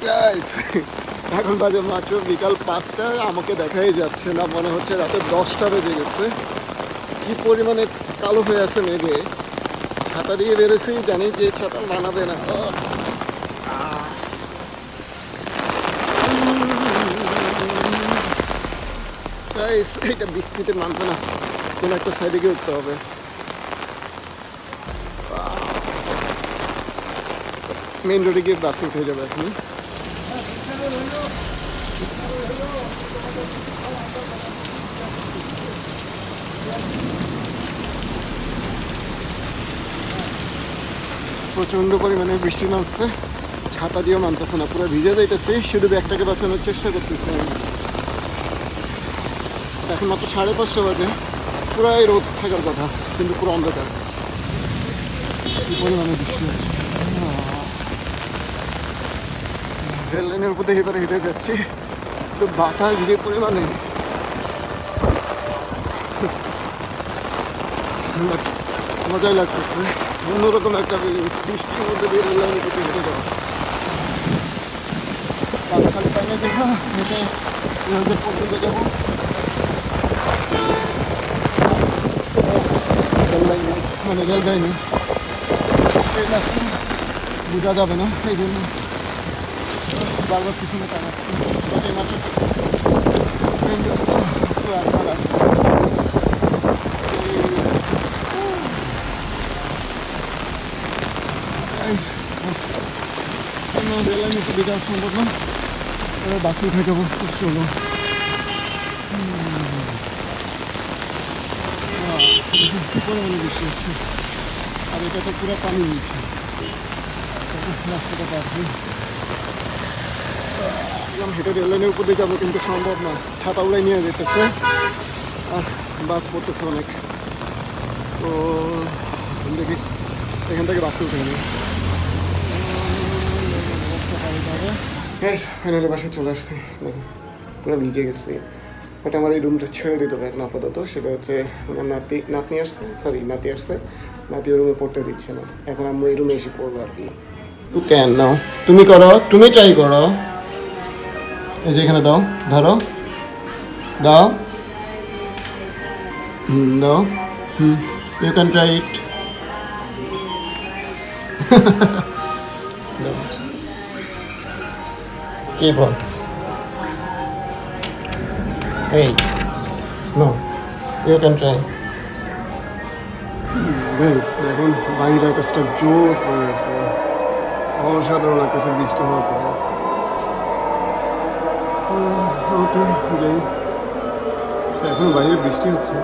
Guys এখন বাজে মাত্র বিকাল 5টা, আমাকে দেখাই যাচ্ছে না, মনে হচ্ছে রাতে 10টা বেজে গেছে। কি পরিমাণে কালো হয়ে আছে মেঘে। ছাতা দিয়ে বেরোছি, জানি যে ছাতা মানাবে না। গাইস এটা বৃষ্টিতে মানবে না, কোনো একটা সাইডে গিয়ে উঠতে হবে। মেইন রোডে গিয়ে বাসে উঠে যাবে এখন। প্রচণ্ড পরিমাণে বৃষ্টি নামছে, ছাতা দিয়েও মানতেছে না, পুরো ভিজে যাইতেছে। শুধু ব্যাগটাকে বাঁচানোর চেষ্টা করতেছে আমি। এখন মাত্র 5:30 বাজে, পুরাই রোদ থাকার কথা, কিন্তু পুরো অন্ধকার। কি পরিমাণে বৃষ্টি হচ্ছে। রেল লাইনের উপর দিয়ে এবারে হেঁটে যাচ্ছি, তো বাতাস যে পরিমাণে, মজাই লাগতেছে। অন্যরকম একটা ফিলিংস, বৃষ্টির মধ্যে দিয়ে রেল লাইনের উপর হেঁটে যাওয়া। খালি পাইলে দেখো হেঁটে পর্যন্ত যাবো। রেল লাইনে মানে রেলগাড়ি নেই, ট্রেন আসলে বোঝা যাবে না, এই জন্য বারবার পিছনে টানাচ্ছি। মাত্র ট্রেন গেছে তো, রেল লাইনে একটু বেজার সম্ভব না, এবার বাসে উঠে যাবো। কষ্ট হলো, কি পরিমাণে বৃষ্টি হচ্ছে, আর এটা তো পুরো পানি নিচ্ছে। রাস্তাটা পাচ্ছি, হেঁটে রেল লাইনের উপর দিয়ে যাবো, কিন্তু সম্ভব না, ছাতা উড়াই নিয়ে যেতেছে আর বাস পড়তেছে অনেক। তো দেখি এখান থেকে বাসে উঠে নিই। ফাইনালি বাসায় চলে আসছি, দেখুন পুরো ভিজে গেছি। বাট আমার এই রুমটা ছেড়ে দিতে হবে এখন আপাতত। সেটা হচ্ছে আমার নাতি আসছে, নাতি ওই রুমে পড়তে দিচ্ছে না। এখন আমি এই রুমে এসে পড়বো আর কি। টু ক্যান নাও, তুমি করো, তুমি ট্রাই করো। এই যে এখানে দাও, ধরো, দাও, দাও, ইউ ক্যান ট্রাই ইট। কে বল, এই নো, ইউ ক্যান ট্রাই। দেখুন বাইরের আকাশটা জোস হয়ে আছে, অসাধারণ আকাশে বৃষ্টি হওয়ার পরে। ওকে যাই, এখন বাইরে বৃষ্টি হচ্ছে।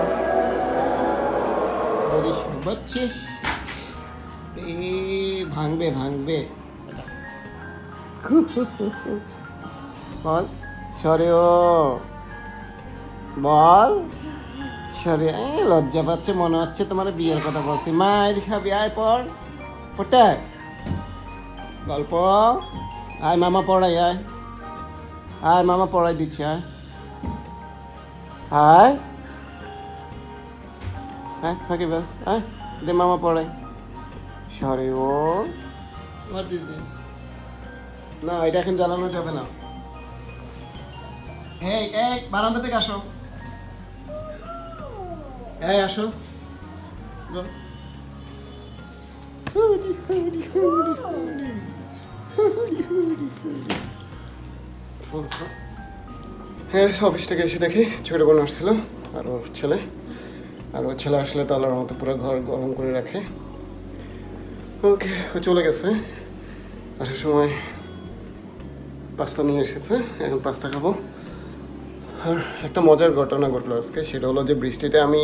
ভাঙবে ভাঙবে, বল সরে, ও বল সরে। লজ্জা পাচ্ছে, মনে হচ্ছে তোমার বিয়ের কথা বলছি। মায়ের খাবি, আয় পড়, পড়তে গল্প, আয় মামা পড়াই, আয় আয় মামা পড়াই দিচ্ছি, আয় আয় আয়, ফাঁকি ব্যাস, আয় দে মামা পড়াই। সরে, ও না, এটা এখন জ্বালানো যাবে না। এই এই বারান্দা থেকে আসো, এই আসো। হ্যাঁ, অফিস থেকে এসে দেখি ছোটো বোন আসছিল আর ওর ছেলে, আসলে তো আল্লাহর মতো পুরো ঘর গরম করে রাখে। ওকে, ও চলে গেছে। আসার সময় পাস্তা নিয়ে এসেছে, এখন পাস্তা খাবো। আর একটা মজার ঘটনা ঘটলো আজকে, সেটা হলো যে বৃষ্টিতে আমি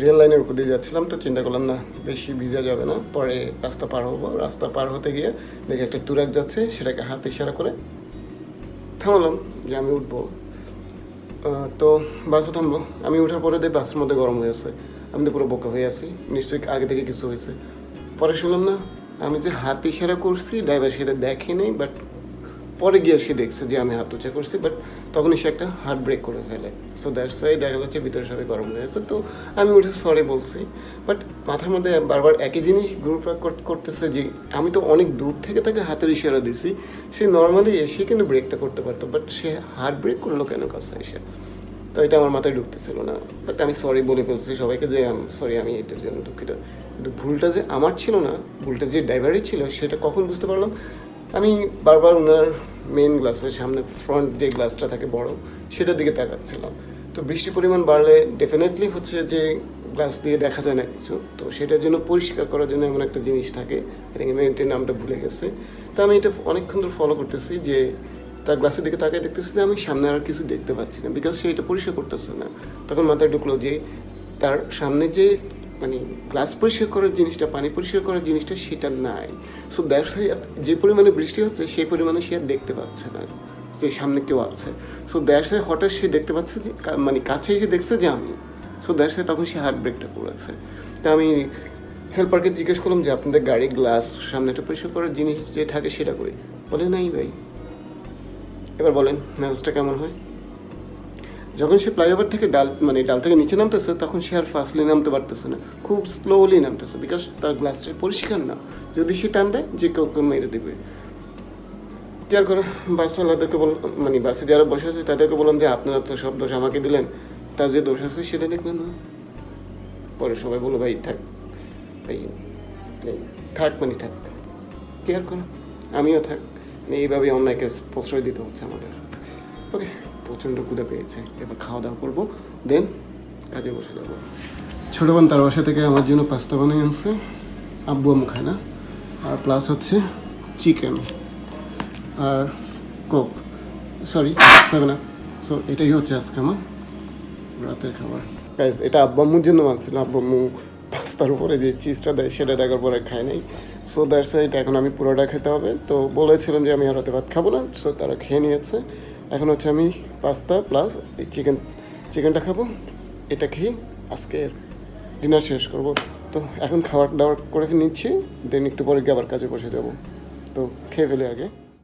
রেল লাইনের উপর দিয়ে যাচ্ছিলাম, তো চিন্তা করলাম না বেশি ভিজা যাবে না, পরে রাস্তা পার হবো। রাস্তা পার হতে গিয়ে দেখি একটা টুরাক যাচ্ছে, সেটাকে হাত ইশারা করে থামালাম যে আমি উঠবো। তো বাসও থামলো, আমি ওঠার পরে দিয়ে বাসের মধ্যে গরম হয়ে আছে, আমি তো পুরো বোকা হয়ে আছি, নিশ্চয়ই আগে থেকে কিছু হয়েছে। পরে শুনলাম না, আমি যে হাত ইশারা করছি ড্রাইভার সেটা দেখে নেই, বাট পরে গিয়ে সে দেখছে যে আমি হাত উঁচা করছি, বাট তখনই সে একটা হার্ট ব্রেক করে ফেলে। সো দ্যাটস ওয়াই দেখা যাচ্ছে ভিতরে সবাই গরম হয়ে গেছে। তো আমি উঠে সরি বলছি, বাট মাথার মধ্যে বারবার একই জিনিস ঘুরপাক করতেছে যে আমি তো অনেক দূর থেকে তাকে হাতের ইশারা দিছি, সে নর্মালি এসে কিন্তু ব্রেকটা করতে পারতো, বাট সে হার্ট ব্রেক করলো কেন কাছে এসে? তো এটা আমার মাথায় ঢুকতেছিল না। বাট আমি সরি বলে ফেলছি সবাইকে যে সরি, আমি এটার জন্য দুঃখিত। কিন্তু ভুলটা যে আমার ছিল না, ভুলটা যে ড্রাইভারই ছিল, সেটা কখন বুঝতে পারলাম, আমি বারবার ওনার মেন গ্লাসের সামনে ফ্রন্ট যে গ্লাসটা থাকে বড়, সেটার দিকে তাকাচ্ছিলাম। তো বৃষ্টির পরিমাণ বাড়লে ডেফিনেটলি হচ্ছে যে গ্লাস দিয়ে দেখা যায় না কিছু, তো সেটার জন্য পরিষ্কার করার জন্য এমন একটা জিনিস থাকে, মেন্টের নামটা ভুলে গেছে। তো আমি এটা অনেকক্ষণ ধরে ফলো করতেছি যে তার গ্লাসের দিকে তাকিয়ে দেখতেছি যে আমি সামনে আর কিছু দেখতে পাচ্ছি না, বিকজ সে এটা পরিষ্কার করতেছে না। তখন মাথায় ঢুকলো যে তার সামনে যে মানে গ্লাস পরিষ্কার করার জিনিসটা, পানি পরিষ্কার করার জিনিসটা, সেটা নাই। সো দ্যাটস ওয়াই যে পরিমাণে বৃষ্টি হচ্ছে সেই পরিমাণে সে আর দেখতে পাচ্ছে না যে সামনে কেউ আছে। সো দ্যাটস ওয়াই হঠাৎ সে দেখতে পাচ্ছে যে মানে কাছে এসে দেখছে যে আমি। সো দ্যাটস ওয়াই তখন সে হার্ট ব্রেকটা করেছে। তা আমি হেল্পারকে জিজ্ঞেস করলাম যে আপনাদের গাড়ির গ্লাস সামনে একটা পরিষ্কার করার জিনিস যে থাকে সেটা করি। বলে নাই ভাই। এবার বলেন ম্যাচটা কেমন হয়? যখন সে ফ্লাইওভার থেকে ডাল থেকে নিচে নামতেছে, তখন সে আর ফাস্টলি নামতে পারতেছে না, খুব স্লোলি নামতেছে, বিকজ তার গ্লাসটা পরিষ্কার না। যদি সে টান দেয়, যে কেউ মেরে দেবে। কেয়ার করে বাসওয়ালাদেরকে মানে বাসে যারা বসে আছে তাদেরকে বললাম যে আপনারা তো সব দোষ আমাকে দিলেন, তার যে দোষ আছে সেটা দেখলেন না। পরে সবাই বললো ভাই থাক, ভাই থাক মানে থাক, কেয়ার করো, আমিও থাক, এইভাবেই অন্যায়কে প্রশ্রয় দিতে হচ্ছে আমাদের। ওকে, প্রচণ্ড ক্ষুধা পেয়েছে, এবার খাওয়া দাওয়া করবো, দেন কাজে বসে যাবো। ছোটো বোন তার বাসা থেকে আমার জন্য পাস্তা বানিয়ে আনছে, আব্বু আম্মু খায় না, আর প্লাস হচ্ছে চিকেন আর কোক, সরি 7 আপ। সো এটাই হচ্ছে আজকে আমার রাতের খাবার। গাইস, এটা আব্বু আম্মুর জন্য বানছিল। আব্বু আম্মু পাস্তার উপরে যে চিজটা দেয় সেটা দেখার পরে খায় নাই। সো দ্যাটস এটা এখন আমি পুরোটা খেতে হবে। তো বলেছিলাম যে আমি আর রাতে ভাত খাবো না, সো তারা খেয়ে নিয়েছে। এখন হচ্ছে আমি পাস্তা প্লাস এই চিকেনটা খাবো। এটা খেয়ে আজকের ডিনার শেষ করব। তো এখন খাবার দাবার করে নিচ্ছি, দেন একটু পরে গিয়ে আবার কাজে বসে যাব। তো খেয়ে ফেলে আগে।